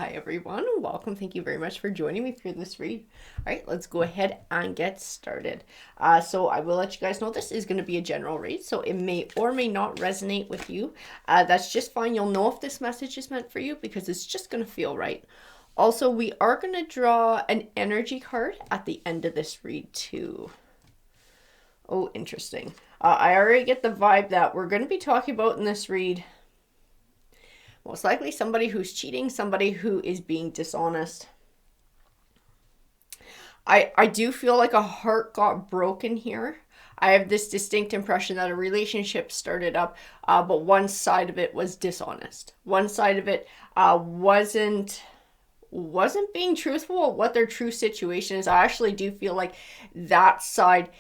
Hi everyone, welcome. Thank you very much for joining me for this read. All right, let's go ahead and get started. So I will let you guys know this is going to be a general read, so it may or may not resonate with you. That's just fine. You'll know if this message is meant for you because it's just going to feel right. Also, we are going to draw an energy card at the end of this read too. Oh, interesting. I already get the vibe that we're going to be talking about in this read most likely somebody who's cheating, somebody who is being dishonest. I do feel like a heart got broken here. I have this distinct impression that a relationship started up, but one side of it was dishonest. One side of it wasn't being truthful of what their true situation is. I actually do feel like that side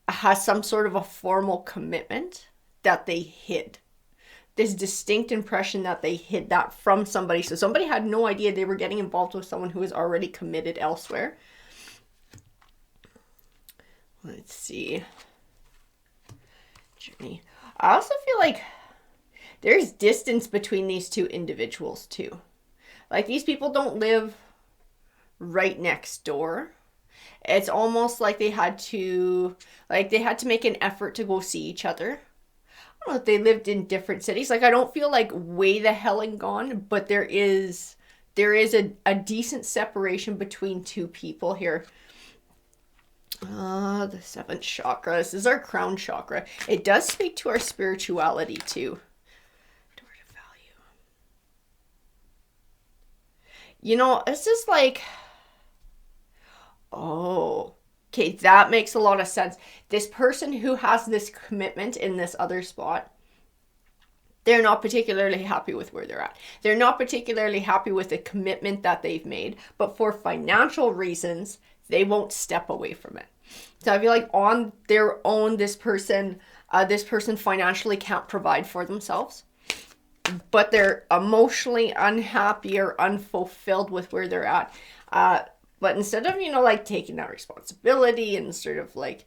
has some sort of a formal commitment that they hid. This distinct impression that they hid that from somebody. So somebody had no idea they were getting involved with someone who was already committed elsewhere. Let's see. Journey. I also feel like there's distance between these two individuals too. Like these people don't live right next door. It's almost like they had to make an effort to go see each other. I don't know if they lived in different cities. Like I don't feel like way the hell and gone, but there is a decent separation between two people here. The seventh chakra. This is our crown chakra. It does speak to our spirituality too. Door to value. You know, it's just like, oh, okay, that makes a lot of sense. This person who has this commitment in this other spot, they're not particularly happy with where they're at. They're not particularly happy with the commitment that they've made, but for financial reasons, they won't step away from it. So I feel like on their own, this person financially can't provide for themselves, but they're emotionally unhappy or unfulfilled with where they're at. But instead of, like taking that responsibility and sort of like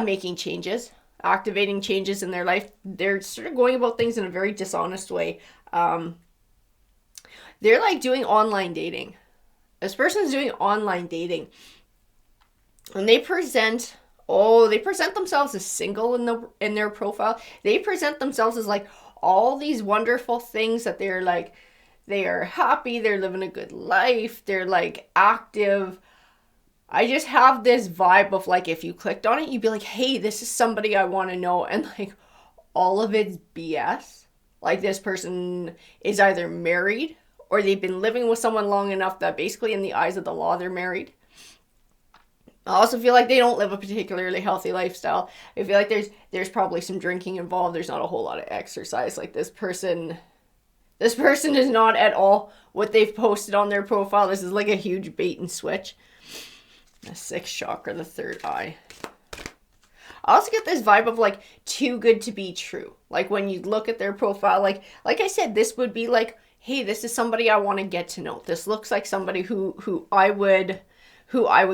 making changes, activating changes in their life, they're sort of going about things in a very dishonest way. They're like doing online dating. This person's doing online dating. And they present themselves as single in their profile. They present themselves as like all these wonderful things that they're like, they are happy, they're living a good life, they're like active. I just have this vibe of like, if you clicked on it, you'd be like, hey, this is somebody I want to know. And like all of it's BS. Like this person is either married or they've been living with someone long enough that basically in the eyes of the law, they're married. I also feel like they don't live a particularly healthy lifestyle. I feel like there's probably some drinking involved. There's not a whole lot of exercise. Like this person is not at all what they've posted on their profile. This is like a huge bait and switch. The sixth chakra, the third eye. I also get this vibe of like too good to be true. Like when you look at their profile, like I said, this would be like, hey, this is somebody I want to get to know. This looks like somebody who I would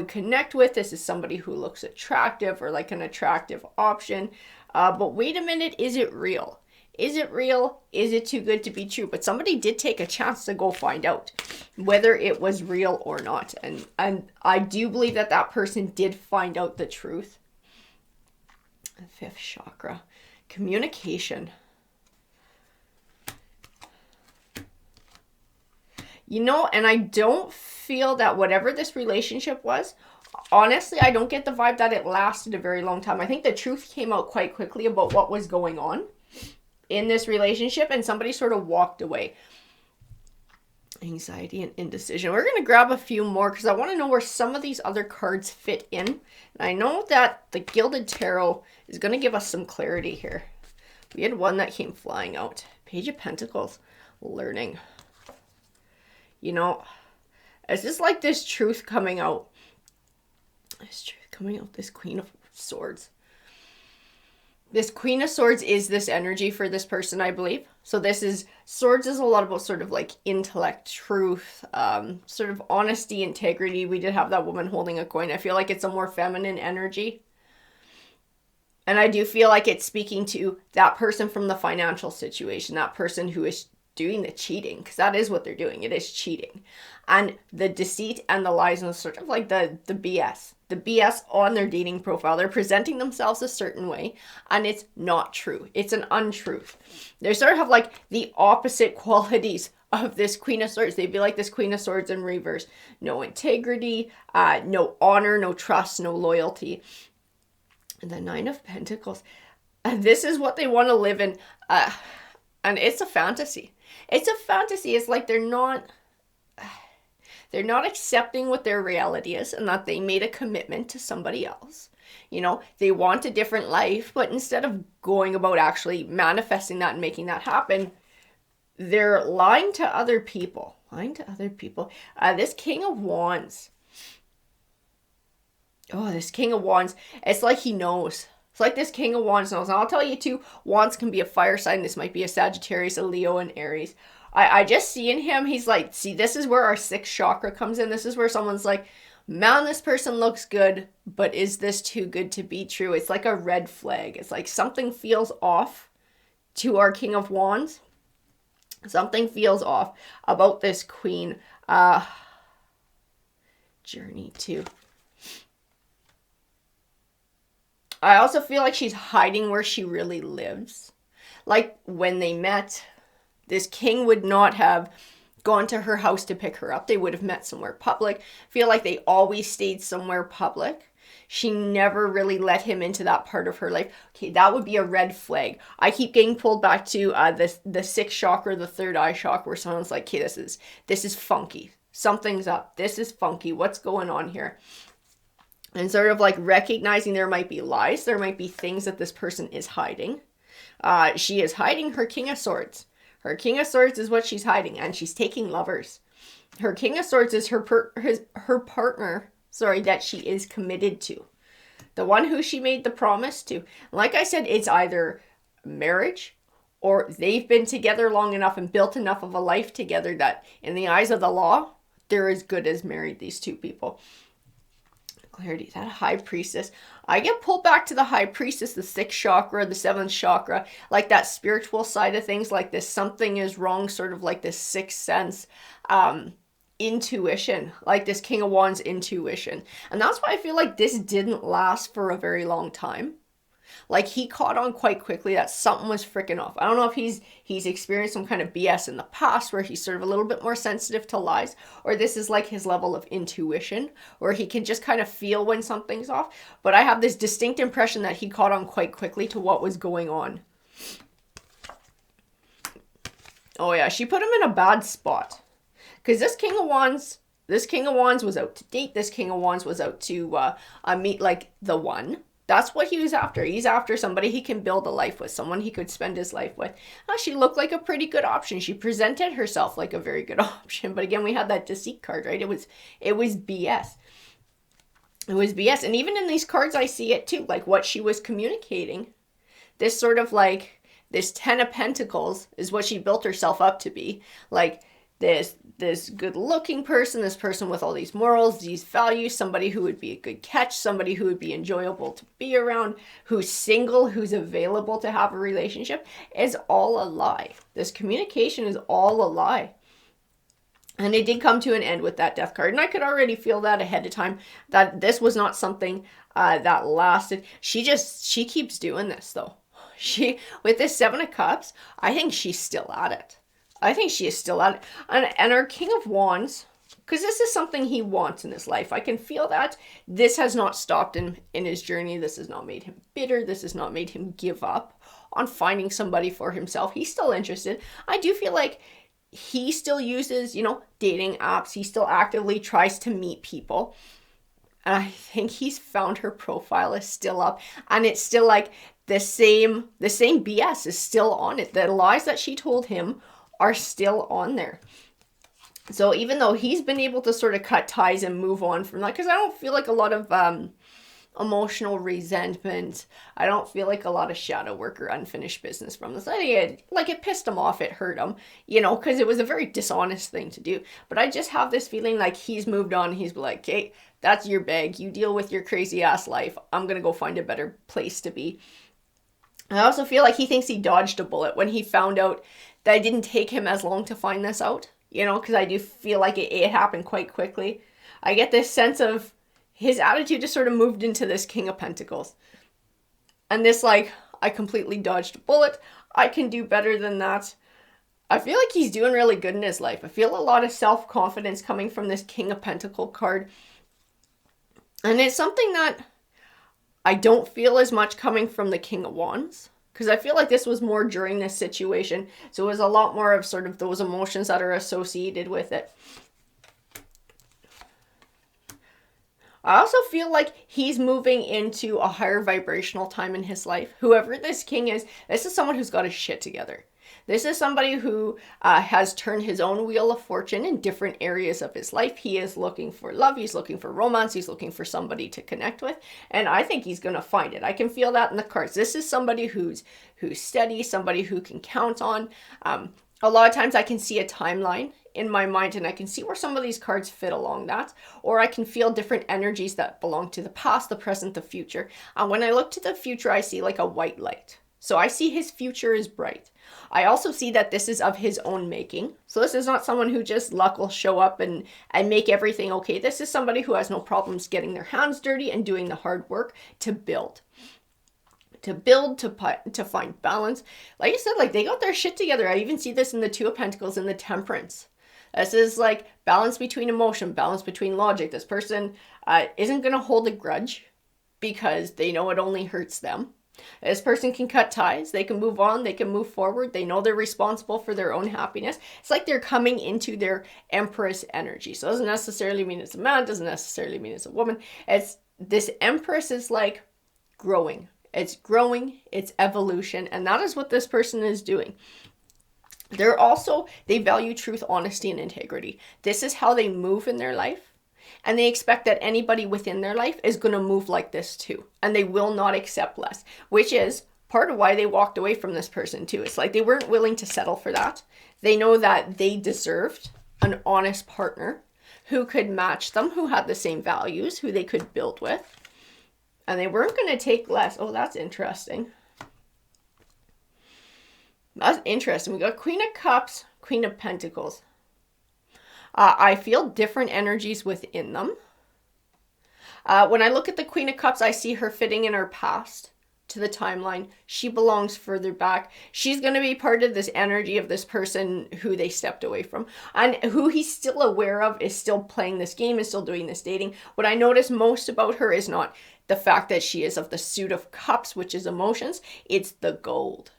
connect with. This is somebody who looks attractive or like an attractive option. But wait a minute, is it real? Is it real? Is it too good to be true? But somebody did take a chance to go find out whether it was real or not. And I do believe that person did find out the truth. The fifth chakra, communication. And I don't feel that whatever this relationship was, honestly, I don't get the vibe that it lasted a very long time. I think the truth came out quite quickly about what was going on in this relationship, and somebody sort of walked away. Anxiety and indecision. We're going to grab a few more because I want to know where some of these other cards fit in. And I know that the Gilded Tarot is going to give us some clarity here. We had one that came flying out. Page of Pentacles. Learning. It's just like this truth coming out. This Queen of Swords. This Queen of Swords is this energy for this person, I believe. So Swords is a lot about sort of like intellect, truth, sort of honesty, integrity. We did have that woman holding a coin. I feel like it's a more feminine energy. And I do feel like it's speaking to that person from the financial situation, that person who is doing the cheating, because that is what they're doing. It is cheating. And the deceit and the lies and sort of like the BS. The BS on their dating profile. They're presenting themselves a certain way, and it's not true. It's an untruth. They sort of like the opposite qualities of this Queen of Swords. They'd be like this Queen of Swords in reverse. No integrity, no honor, no trust, no loyalty. And the Nine of Pentacles. This is what they want to live in. And it's a fantasy. It's a fantasy. It's like they're not accepting what their reality is, and that they made a commitment to somebody else. You know, they want a different life, but instead of going about actually manifesting that and making that happen, they're lying to other people. This King of Wands. Oh, this King of Wands. It's like he knows. It's like this King of Wands knows. And I'll tell you too, Wands can be a fire sign. This might be a Sagittarius, a Leo, and Aries. I just see in him, he's like, see, this is where our sixth chakra comes in. This is where someone's like, man, this person looks good, but is this too good to be true? It's like a red flag. It's like something feels off to our King of Wands. Something feels off about this Queen. Journey too. I also feel like she's hiding where she really lives. Like when they met, this king would not have gone to her house to pick her up. They would have met somewhere public. Feel like they always stayed somewhere public. She never really let him into that part of her life. Okay, that would be a red flag. I keep getting pulled back to the sixth chakra, the third eye chakra, where someone's like, okay, this is funky. Something's up. This is funky. What's going on here? And sort of like recognizing there might be lies. There might be things that this person is hiding. She is hiding her King of Swords. Her King of Swords is what she's hiding, and she's taking lovers. Her King of Swords is her partner, that she is committed to. The one who she made the promise to. Like I said, it's either marriage or they've been together long enough and built enough of a life together that in the eyes of the law, they're as good as married, these two people. Clarity, that High Priestess. I get pulled back to the High Priestess, the sixth chakra, the seventh chakra, like that spiritual side of things, like this something is wrong, sort of like this sixth sense, intuition, like this King of Wands intuition. And that's why I feel like this didn't last for a very long time. Like he caught on quite quickly that something was freaking off. I don't know if he's experienced some kind of BS in the past where he's sort of a little bit more sensitive to lies, or this is like his level of intuition where he can just kind of feel when something's off. But I have this distinct impression that he caught on quite quickly to what was going on. Oh yeah, she put him in a bad spot. Because this King of Wands was out to date. This King of Wands was out to meet like the one. That's what he was after. He's after somebody he can build a life with, someone he could spend his life with. She looked like a pretty good option. She presented herself like a very good option. But again, we had that deceit card, right? It was BS. It was BS. And even in these cards, I see it too. Like what she was communicating. This sort of like, this 10 of Pentacles is what she built herself up to be. Like this good looking person, this person with all these morals, these values, somebody who would be a good catch, somebody who would be enjoyable to be around, who's single, who's available to have a relationship, is all a lie. This communication is all a lie. And it did come to an end with that Death card. And I could already feel that ahead of time, that this was not something that lasted. She keeps doing this though. With this Seven of Cups, I think she's still at it. I think she is still at it. And our King of Wands, because this is something he wants in his life. I can feel that. This has not stopped him in his journey. This has not made him bitter. This has not made him give up on finding somebody for himself. He's still interested. I do feel like he still uses, dating apps. He still actively tries to meet people. And I think he's found her profile is still up. And it's still like the same BS is still on it. The lies that she told him are still on there. So even though he's been able to sort of cut ties and move on from that, because I don't feel like a lot of emotional resentment, I don't feel like a lot of shadow work or unfinished business from this. I think it pissed him off, it hurt him, because it was a very dishonest thing to do. But I just have this feeling like he's moved on. He's like, okay, that's your bag. You deal with your crazy ass life. I'm going to go find a better place to be. I also feel like he thinks he dodged a bullet when he found out that it didn't take him as long to find this out, because I do feel like it happened quite quickly. I get this sense of his attitude just sort of moved into this King of Pentacles. And this, like, I completely dodged a bullet. I can do better than that. I feel like he's doing really good in his life. I feel a lot of self-confidence coming from this King of Pentacles card. And it's something that I don't feel as much coming from the King of Wands, because I feel like this was more during this situation. So it was a lot more of sort of those emotions that are associated with it. I also feel like he's moving into a higher vibrational time in his life. Whoever this king is, this is someone who's got his shit together. This is somebody who has turned his own wheel of fortune in different areas of his life. He is looking for love. He's looking for romance. He's looking for somebody to connect with. And I think he's going to find it. I can feel that in the cards. This is somebody who's steady, somebody who can count on. A lot of times I can see a timeline in my mind and I can see where some of these cards fit along that, or I can feel different energies that belong to the past, the present, the future. And when I look to the future, I see like a white light. So I see his future is bright. I also see that this is of his own making. So this is not someone who just luck will show up and make everything okay. This is somebody who has no problems getting their hands dirty and doing the hard work to build. To find balance. Like I said, like they got their shit together. I even see this in the Two of Pentacles and the Temperance. This is like balance between emotion, balance between logic. This person isn't going to hold a grudge because they know it only hurts them. This person can cut ties. They can move on. They can move forward. They know they're responsible for their own happiness. It's like they're coming into their Empress energy. So it doesn't necessarily mean it's a man. Doesn't necessarily mean it's a woman. This Empress is like growing. It's growing. It's evolution. And that is what this person is doing. They value truth, honesty, and integrity. This is how they move in their life. And they expect that anybody within their life is going to move like this too. And they will not accept less, which is part of why they walked away from this person too. It's like they weren't willing to settle for that. They know that they deserved an honest partner who could match them, who had the same values, who they could build with. And they weren't going to take less. Oh, that's interesting. That's interesting. We got Queen of Cups, Queen of Pentacles. I feel different energies within them. When I look at the Queen of Cups, I see her fitting in her past to the timeline. She belongs further back. She's going to be part of this energy of this person who they stepped away from. And who he's still aware of is still playing this game, is still doing this dating. What I notice most about her is not the fact that she is of the suit of cups, which is emotions. It's the gold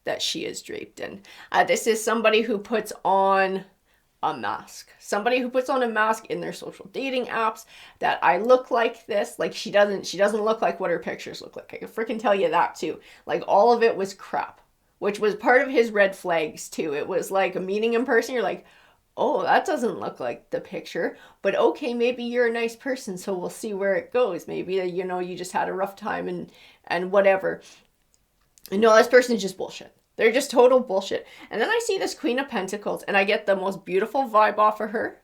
that she is draped in. This is somebody who puts on a mask. Somebody who puts on a mask in their social dating apps that I look like this. Like she doesn't look like what her pictures look like. I can freaking tell you that too. Like all of it was crap, which was part of his red flags too. It was like a meeting in person. You're like, oh, that doesn't look like the picture, but okay, maybe you're a nice person. So we'll see where it goes. Maybe, you just had a rough time and whatever. No, this person is just bullshit. They're just total bullshit. And then I see this Queen of Pentacles and I get the most beautiful vibe off of her.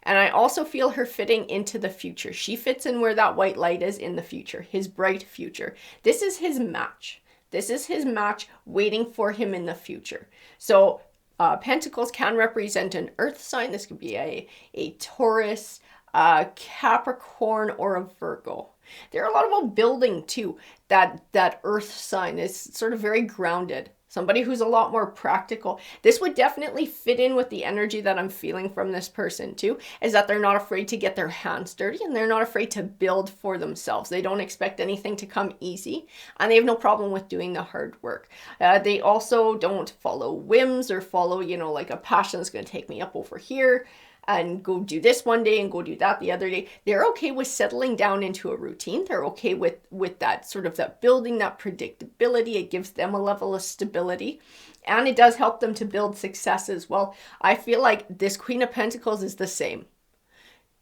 And I also feel her fitting into the future. She fits in where that white light is in the future, his bright future. This is his match. This is his match waiting for him in the future. So Pentacles can represent an earth sign. This could be a Taurus, Capricorn, or a Virgo. They're a lot about building too. That earth sign is sort of very grounded. Somebody who's a lot more practical. This would definitely fit in with the energy that I'm feeling from this person too, is that they're not afraid to get their hands dirty and they're not afraid to build for themselves. They don't expect anything to come easy and they have no problem with doing the hard work. They also don't follow whims or follow, like a passion is going to take me up over here and go do this one day and go do that the other day. They're okay with settling down into a routine. They're okay with that sort of that building, that predictability. It gives them a level of stability and it does help them to build success as well. I feel like this Queen of Pentacles is the same.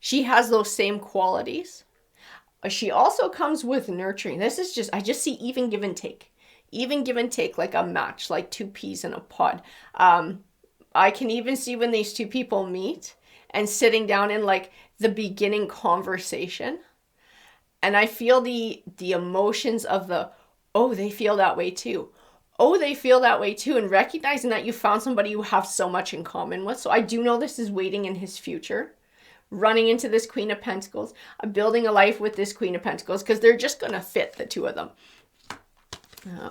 She has those same qualities. She also comes with nurturing. I just see even give and take. Even give and take, like a match, like two peas in a pod. I can even see when these two people meet and sitting down in like the beginning conversation. And I feel the emotions of the, oh, they feel that way too. Oh, they feel that way too. And recognizing that you found somebody you have so much in common with. So I do know this is waiting in his future. Running into this Queen of Pentacles, building a life with this Queen of Pentacles, because they're just going to fit, the two of them.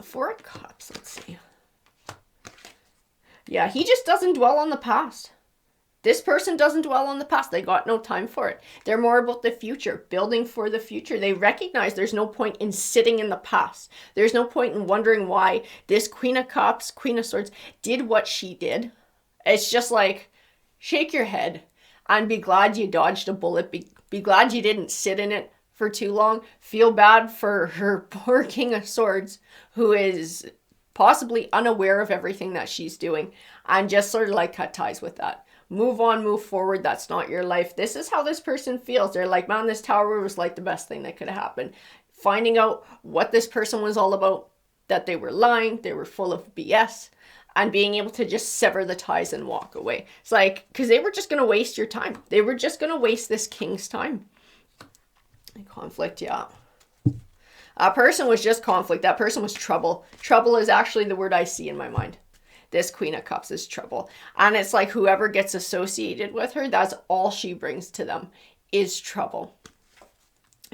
Four of Cups, let's see. Yeah, he just doesn't dwell on the past. This person doesn't dwell on the past. They got no time for it. They're more about the future, building for the future. They recognize there's no point in sitting in the past. There's no point in wondering why this Queen of Cups, Queen of Swords, did what she did. It's just like, shake your head and be glad you dodged a bullet. Be glad you didn't sit in it for too long. Feel bad for her poor King of Swords, who is possibly unaware of everything that she's doing, and just sort of like cut ties with that. Move on, move forward. That's not your life. This is how this person feels. They're like, man, this tower was like the best thing that could have happened. Finding out what this person was all about, that they were lying, they were full of BS, and being able to just sever the ties and walk away. It's like, because they were just going to waste your time. They were just going to waste this king's time. Conflict, yeah. A person was just conflict. That person was trouble. Trouble is actually the word I see in my mind. This Queen of Cups is trouble. And it's like whoever gets associated with her, that's all she brings to them, is trouble.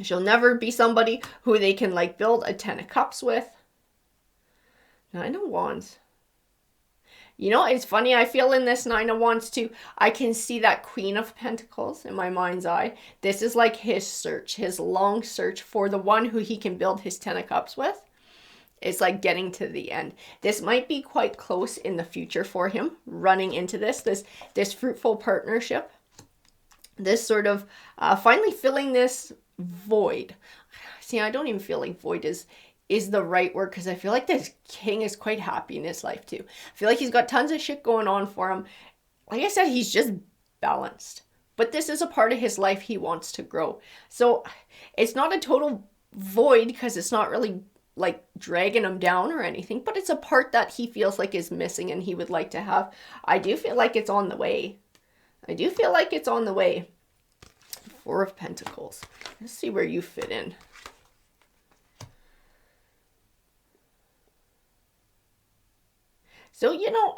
She'll never be somebody who they can like build a 10 of Cups with. 9 of Wands. You know, it's funny, I feel in this 9 of Wands too, I can see that Queen of Pentacles in my mind's eye. This is like his search, his long search for the one who he can build his 10 of Cups with. It's like getting to the end. This might be quite close in the future for him, running into this fruitful partnership. This sort of finally filling this void. See, I don't even feel like void is the right word, because I feel like this king is quite happy in his life too. I feel like he's got tons of shit going on for him. Like I said, he's just balanced. But this is a part of his life he wants to grow. So it's not a total void, because it's not really like dragging him down or anything, but it's a part that he feels like is missing and he would like to have. I do feel like it's on the way. I do feel like it's on the way. 4 of Pentacles. Let's see where you fit in. So, you know,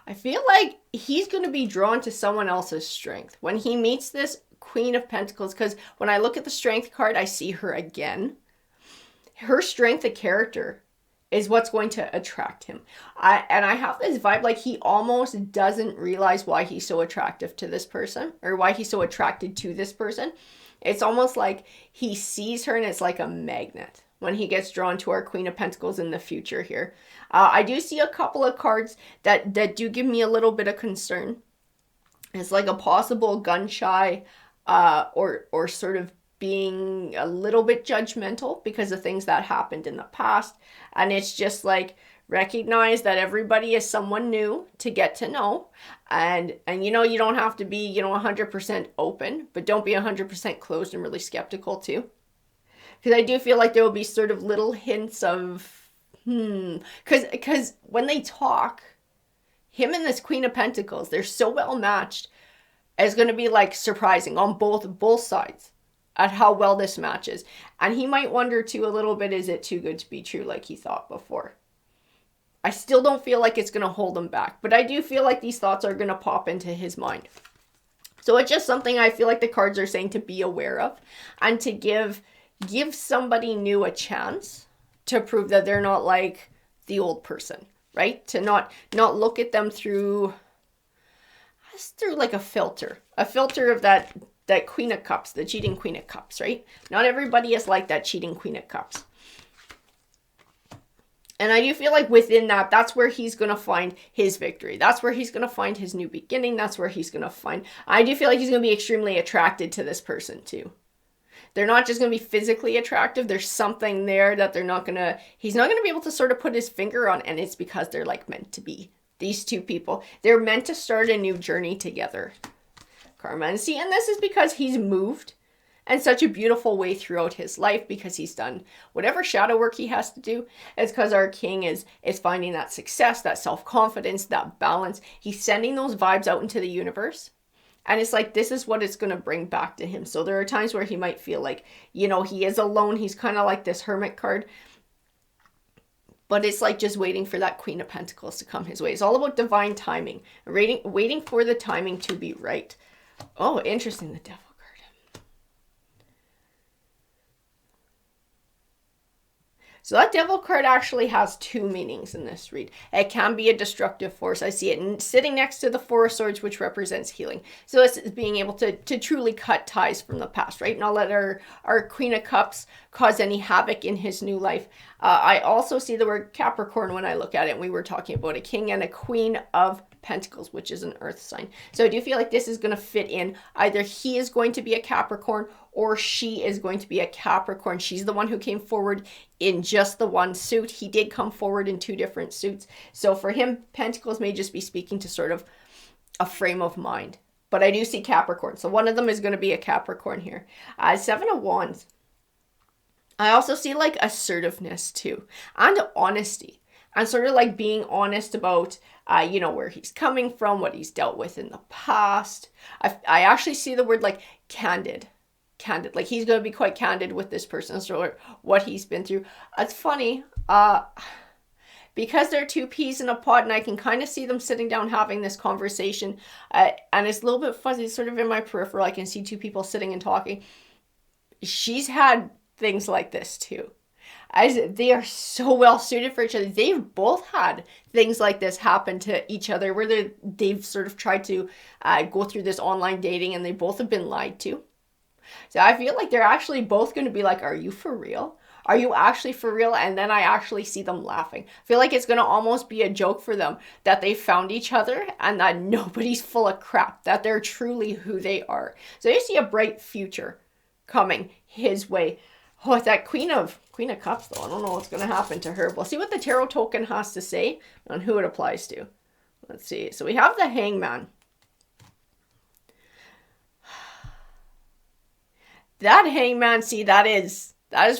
I feel like he's going to be drawn to someone else's strength when he meets this Queen of Pentacles, because when I look at the strength card, I see her again. Her strength of character is what's going to attract him. And I have this vibe like he almost doesn't realize why he's so attractive to this person, or why he's so attracted to this person. It's almost like he sees her and it's like a magnet when he gets drawn to our Queen of Pentacles in the future here. I do see a couple of cards that do give me a little bit of concern. It's like a possible gun shy, or sort of being a little bit judgmental because of things that happened in the past. And it's just like, recognize that everybody is someone new to get to know. And you know, you don't have to be, 100% open, but don't be 100% closed and really skeptical too. Because I do feel like there will be sort of little hints of, because when they talk, him and this Queen of Pentacles, they're so well matched. It's going to be like surprising on both sides at how well this matches. And he might wonder too a little bit, is it too good to be true like he thought before? I still don't feel like it's going to hold him back, but I do feel like these thoughts are going to pop into his mind. So it's just something I feel like the cards are saying to be aware of, and to give somebody new a chance to prove that they're not like the old person, right? To not look at them through like a filter of that Queen of Cups, the cheating Queen of Cups, right? Not everybody is like that cheating Queen of Cups. And I do feel like within that, that's where he's going to find his victory. That's where he's going to find his new beginning. That's where he's going to find, I do feel like he's going to be extremely attracted to this person too. They're not just going to be physically attractive. There's something there that he's not going to be able to sort of put his finger on. And it's because they're like meant to be. These two people, they're meant to start a new journey together. Karma. And see, and this is because he's moved in such a beautiful way throughout his life, because he's done whatever shadow work he has to do. It's because our king is finding that success, that self-confidence, that balance. He's sending those vibes out into the universe. And it's like, this is what it's going to bring back to him. So there are times where he might feel like, you know, he is alone. He's kind of like this hermit card. But it's like just waiting for that Queen of Pentacles to come his way. It's all about divine timing. Waiting for the timing to be right. Oh, interesting, the Devil. So that Devil card actually has two meanings in this read. It can be a destructive force. I see it sitting next to the Four of Swords, which represents healing. So it's being able to truly cut ties from the past, right? Not let our Queen of Cups cause any havoc in his new life. I also see the word Capricorn when I look at it. And we were talking about a King and a Queen of Pentacles, which is an earth sign. So I do feel like this is going to fit in. Either he is going to be a Capricorn or she is going to be a Capricorn. She's the one who came forward in just the one suit. He did come forward in two different suits. So for him, Pentacles may just be speaking to sort of a frame of mind. But I do see Capricorn. So one of them is going to be a Capricorn here. Seven of Wands. I also see like assertiveness too. And honesty. And sort of like being honest about, you know, where he's coming from, what he's dealt with in the past. I actually see the word like candid. Like he's going to be quite candid with this person, so what he's been through. It's funny, because they're two peas in a pod, and I can kind of see them sitting down having this conversation, and it's a little bit fuzzy, sort of in my peripheral. I can see two people sitting and talking. She's had things like this too. As they are so well suited for each other. They've both had things like this happen to each other, where they've sort of tried to go through this online dating, and they both have been lied to. So I feel like they're actually both going to be like, are you for real? Are you actually for real? And then I actually see them laughing. I feel like it's going to almost be a joke for them that they found each other and that nobody's full of crap, that they're truly who they are. So you see a bright future coming his way. Oh, it's that Queen of Cups, though. I don't know what's going to happen to her. We'll see what the tarot token has to say on who it applies to. Let's see. So we have the Hangman. That Hangman, see, that is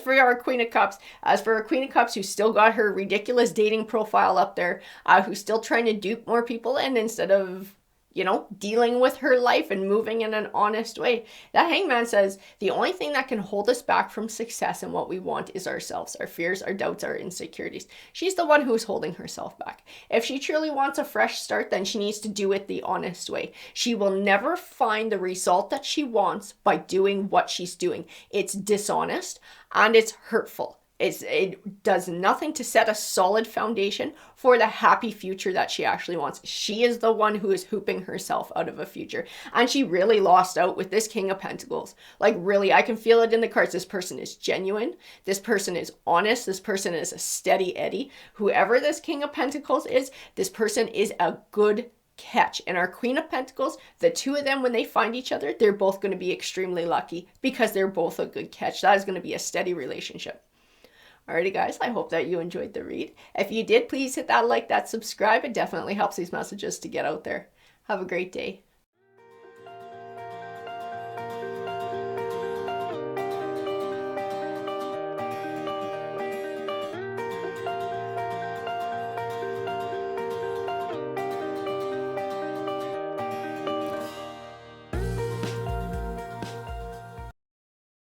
for our Queen of Cups. As for our Queen of Cups, who's still got her ridiculous dating profile up there, who's still trying to dupe more people, and instead of, you know, dealing with her life and moving in an honest way. That Hangman says, the only thing that can hold us back from success and what we want is ourselves, our fears, our doubts, our insecurities. She's the one who's holding herself back. If she truly wants a fresh start, then she needs to do it the honest way. She will never find the result that she wants by doing what she's doing. It's dishonest and it's hurtful. It does nothing to set a solid foundation for the happy future that she actually wants. She is the one who is hooping herself out of a future. And she really lost out with this King of Pentacles. Like really, I can feel it in the cards. This person is genuine. This person is honest. This person is a steady Eddie. Whoever this King of Pentacles is, this person is a good catch. And our Queen of Pentacles, the two of them, when they find each other, they're both going to be extremely lucky because they're both a good catch. That is going to be a steady relationship. Alrighty guys, I hope that you enjoyed the read. If you did, please hit that like, that subscribe. It definitely helps these messages to get out there. Have a great day.